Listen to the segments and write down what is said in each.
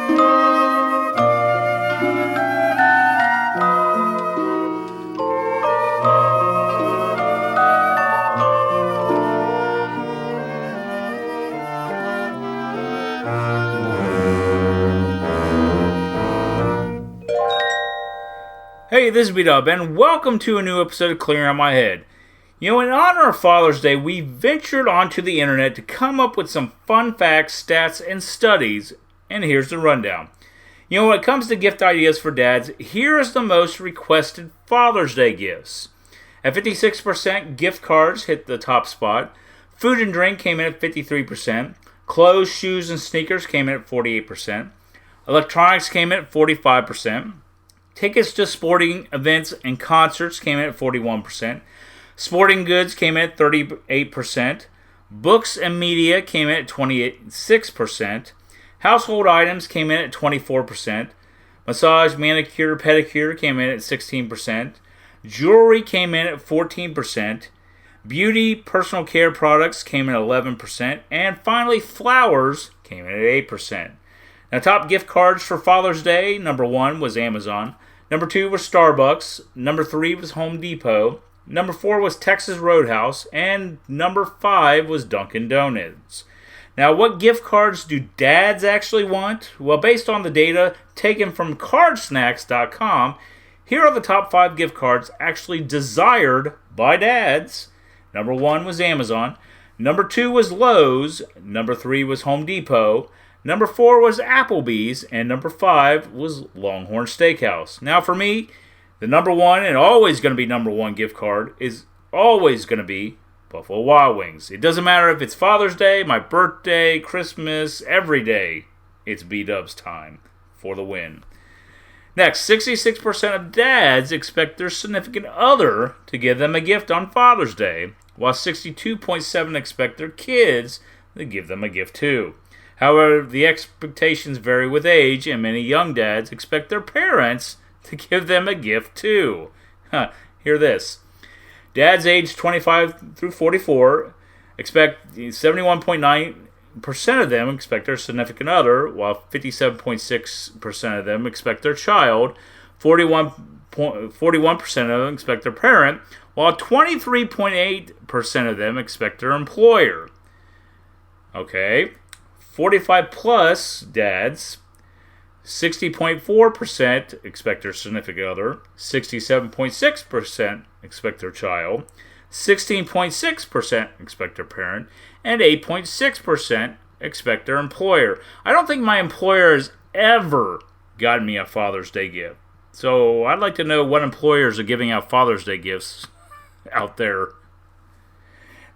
Hey, this is B-Dub, and welcome to a new episode of Clearing Out My Head. You know, in honor of Father's Day, we ventured onto the internet to come up with some fun facts, stats, and studies, and here's the rundown. You know, when it comes to gift ideas for dads, here is the most requested Father's Day gifts. At 56%, gift cards hit the top spot. Food and drink came in at 53%. Clothes, shoes, and sneakers came in at 48%. Electronics came in at 45%. Tickets to sporting events and concerts came in at 41%. Sporting goods came in at 38%. Books and media came in at 26%. Household items came in at 24%. Massage, manicure, pedicure came in at 16%. Jewelry came in at 14%. Beauty, personal care products came in at 11%. And finally, flowers came in at 8%. Now, top gift cards for Father's Day, number 1 was Amazon. Number 2 was Starbucks. Number 3 was Home Depot. Number 4 was Texas Roadhouse. And number 5 was Dunkin' Donuts. Now, what gift cards do dads actually want? Well, based on the data taken from cardsnacks.com, here are the top 5 gift cards actually desired by dads. Number 1 was Amazon. Number 2 was Lowe's. Number 3 was Home Depot. Number 4 was Applebee's, and number 5 was Longhorn Steakhouse. Now for me, the number 1 and always going to be number 1 gift card is always going to be Buffalo Wild Wings. It doesn't matter if it's Father's Day, my birthday, Christmas, every day, it's B-Dub's time for the win. Next, 66% of dads expect their significant other to give them a gift on Father's Day, while 62.7% expect their kids to give them a gift too. However, the expectations vary with age, and many young dads expect their parents to give them a gift too. Hear this. Dads aged 25 through 44 expect 71.9% of them expect their significant other, while 57.6% of them expect their child, 41% of them expect their parent, while 23.8% of them expect their employer. Okay. 45 plus dads, 60.4% expect their significant other, 67.6% expect their child, 16.6% expect their parent, and 8.6% expect their employer. I don't think my employer has ever gotten me a Father's Day gift. So I'd like to know what employers are giving out Father's Day gifts out there.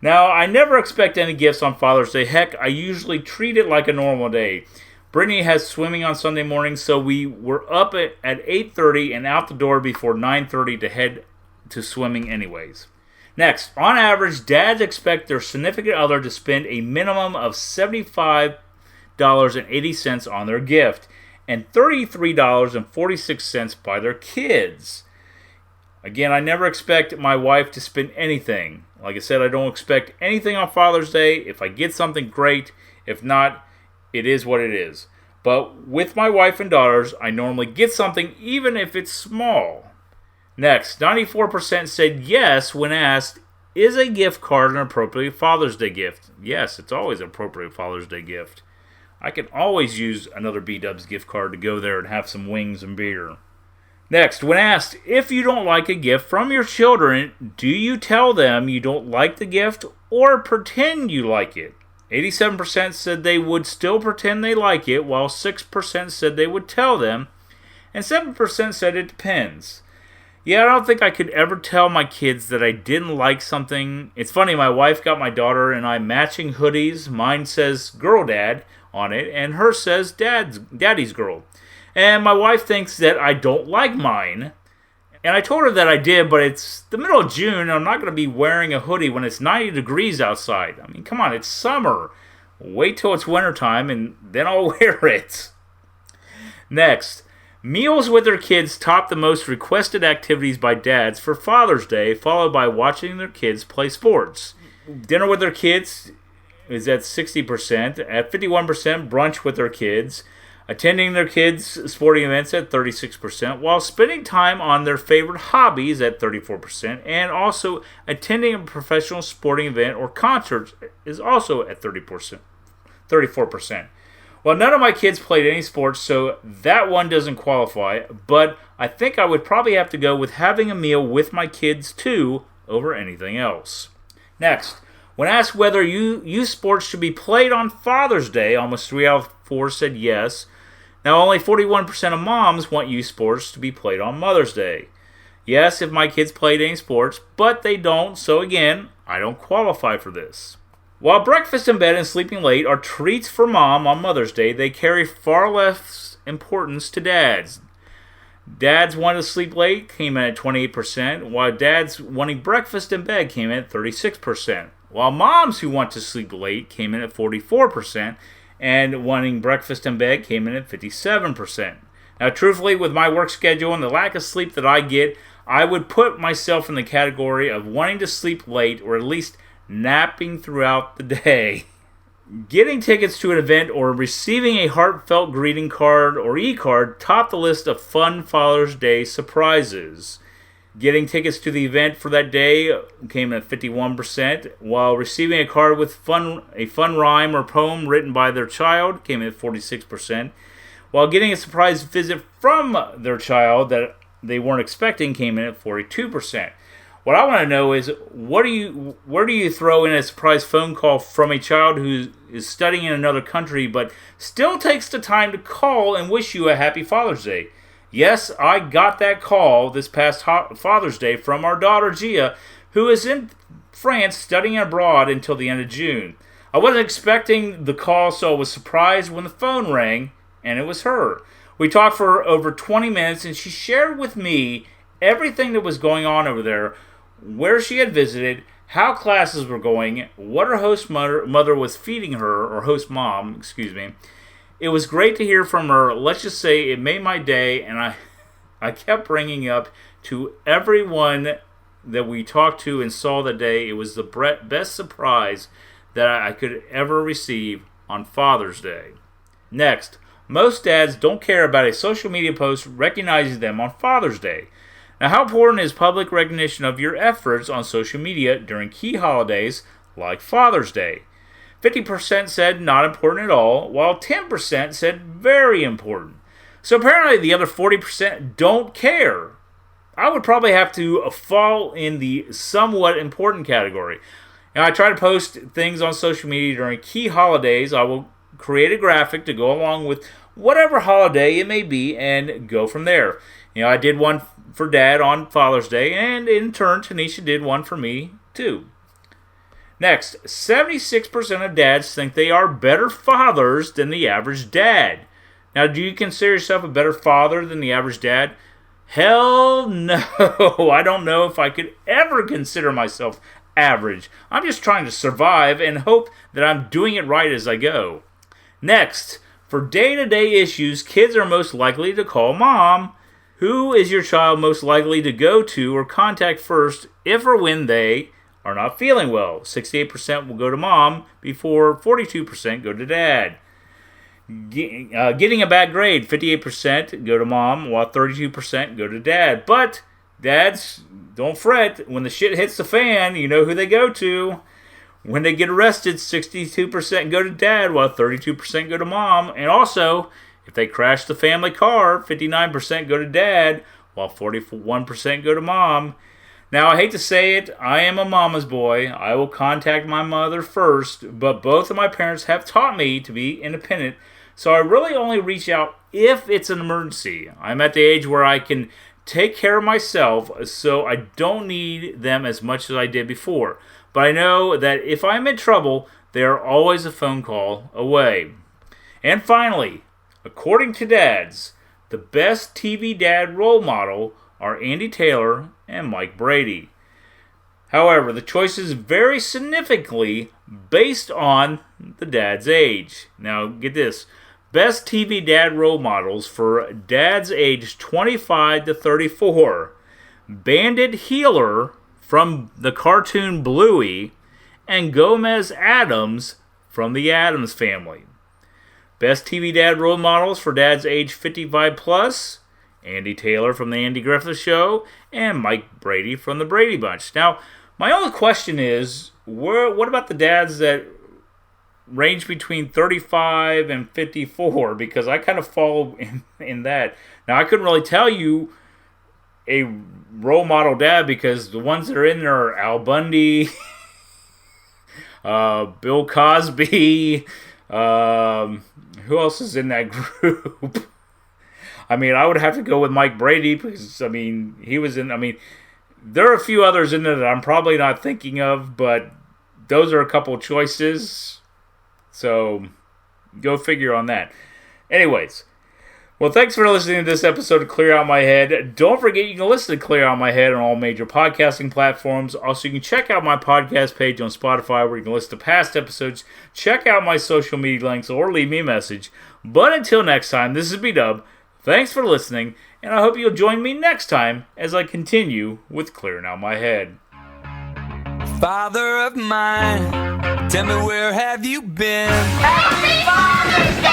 Now, I never expect any gifts on Father's Day. Heck, I usually treat it like a normal day. Brittany has swimming on Sunday morning, so we were up at 8:30 and out the door before 9:30 to head to swimming anyways. Next, on average, dads expect their significant other to spend a minimum of $75.80 on their gift and $33.46 by their kids. Again, I never expect my wife to spend anything. Like I said, I don't expect anything on Father's Day. If I get something, great. If not, it is what it is. But with my wife and daughters, I normally get something even if it's small. Next, 94% said yes when asked, is a gift card an appropriate Father's Day gift? Yes, it's always an appropriate Father's Day gift. I can always use another B-Dubs gift card to go there and have some wings and beer. Next, when asked if you don't like a gift from your children, do you tell them you don't like the gift or pretend you like it? 87% said they would still pretend they like it, while 6% said they would tell them, and 7% said it depends. Yeah, I don't think I could ever tell my kids that I didn't like something. It's funny, my wife got my daughter and I matching hoodies. Mine says Girl Dad on it, and hers says Daddy's Girl. And my wife thinks that I don't like mine. And I told her that I did, but it's the middle of June, and I'm not going to be wearing a hoodie when it's 90 degrees outside. I mean, come on, it's summer. Wait till it's wintertime, and then I'll wear it. Next, meals with their kids top the most requested activities by dads for Father's Day, followed by watching their kids play sports. Dinner with their kids is at 60%. At 51%, brunch with their kids. attending their kids' sporting events at 36%, while spending time on their favorite hobbies at 34%, and also attending a professional sporting event or concert is also at 34%. Well, none of my kids played any sports, so that one doesn't qualify, but I think I would probably have to go with having a meal with my kids too over anything else. Next, when asked whether youth sports should be played on Father's Day, almost 3 out of 4 said yes. Now, only 41% of moms want youth sports to be played on Mother's Day. Yes, if my kids played any sports, but they don't, so again, I don't qualify for this. While breakfast in bed and sleeping late are treats for mom on Mother's Day, they carry far less importance to dads. Dads wanting to sleep late came in at 28%, while dads wanting breakfast in bed came in at 36%. While moms who want to sleep late came in at 44%, and wanting breakfast in bed came in at 57%. Now, truthfully, with my work schedule and the lack of sleep that I get, I would put myself in the category of wanting to sleep late or at least napping throughout the day. Getting tickets to an event or receiving a heartfelt greeting card or e-card top the list of fun Father's Day surprises. Getting tickets to the event for that day came in at 51%, while receiving a card with a fun rhyme or poem written by their child came in at 46%, while getting a surprise visit from their child that they weren't expecting came in at 42%. What I want to know is, where do you throw in a surprise phone call from a child who is studying in another country but still takes the time to call and wish you a happy Father's Day? Yes, I got that call this past Father's Day from our daughter Gia, who is in France studying abroad until the end of June. I wasn't expecting the call, so I was surprised when the phone rang, and it was her. We talked for over 20 minutes, and she shared with me everything that was going on over there, where she had visited, how classes were going, what her host mother was feeding her, or host mom, excuse me. It was great to hear from her. Let's just say it made my day, and I kept bringing up to everyone that we talked to and saw that day, it was the best surprise that I could ever receive on Father's Day. Next, most dads don't care about a social media post recognizing them on Father's Day. Now, how important is public recognition of your efforts on social media during key holidays like Father's Day? 50% said not important at all, while 10% said very important. So apparently the other 40% don't care. I would probably have to fall in the somewhat important category. Now, I try to post things on social media during key holidays. I will create a graphic to go along with whatever holiday it may be and go from there. I did one for Dad on Father's Day, and in turn, Tanisha did one for me too. Next, 76% of dads think they are better fathers than the average dad. Now, do you consider yourself a better father than the average dad? Hell no. I don't know if I could ever consider myself average. I'm just trying to survive and hope that I'm doing it right as I go. Next, for day-to-day issues, kids are most likely to call mom. Who is your child most likely to go to or contact first if or when they are not feeling well? 68% will go to mom before 42% go to dad. Getting a bad grade, 58% go to mom while 32% go to dad. But dads, don't fret. When the shit hits the fan, you know who they go to. When they get arrested, 62% go to dad while 32% go to mom. And also, if they crash the family car, 59% go to dad while 41% go to mom. Now, I hate to say it, I am a mama's boy. I will contact my mother first, but both of my parents have taught me to be independent, so I really only reach out if it's an emergency. I'm at the age where I can take care of myself, so I don't need them as much as I did before. But I know that if I'm in trouble, they are always a phone call away. And finally, according to dads, the best TV dad role model are Andy Taylor and Mike Brady. However, the choices vary significantly based on the dad's age. Now, get this. Best TV dad role models for dads aged 25 to 34. Bandit Heeler from the cartoon Bluey and Gomez Addams from the Addams Family. Best TV Dad Role Models for Dads age 55 plus, Andy Taylor from The Andy Griffith Show, and Mike Brady from The Brady Bunch. Now, my only question is, what about the dads that range between 35 and 54? Because I kind of fall in that. Now, I couldn't really tell you a role model dad because the ones that are in there are Al Bundy, Bill Cosby, who else is in that group? I mean, I would have to go with Mike Brady because, I mean, he was in, I mean, there are a few others in there that I'm probably not thinking of, but those are a couple choices. So, go figure on that. Anyways, well, thanks for listening to this episode of Clear Out My Head. Don't forget you can listen to Clear Out My Head on all major podcasting platforms. Also, you can check out my podcast page on Spotify where you can listen to past episodes, check out my social media links, or leave me a message. But until next time, this is B-Dub. Thanks for listening, and I hope you'll join me next time as I continue with Clearing Out My Head. Father of mine, tell me where have you been? Happy Father's Day!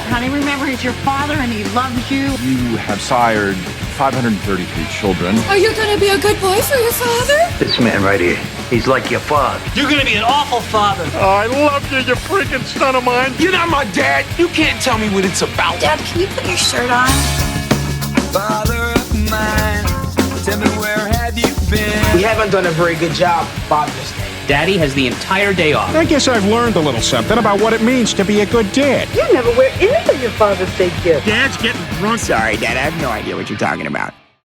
Honey, remember, he's your father and he loves you. You have sired 533 children. Are you gonna be a good boy for your father? This man right here, he's like your father. You're gonna be an awful father. Oh, I love you, you freaking son of mine. You're not my dad. You can't tell me what it's about. Dad, can you put your shirt on? Father of mine, tell me where have you been? We haven't done a very good job Father's Day. Daddy has the entire day off. I guess I've learned a little something about what it means to be a good dad. You never wear any of your Father's Day gifts. Dad's getting drunk. Sorry, Dad, I have no idea what you're talking about.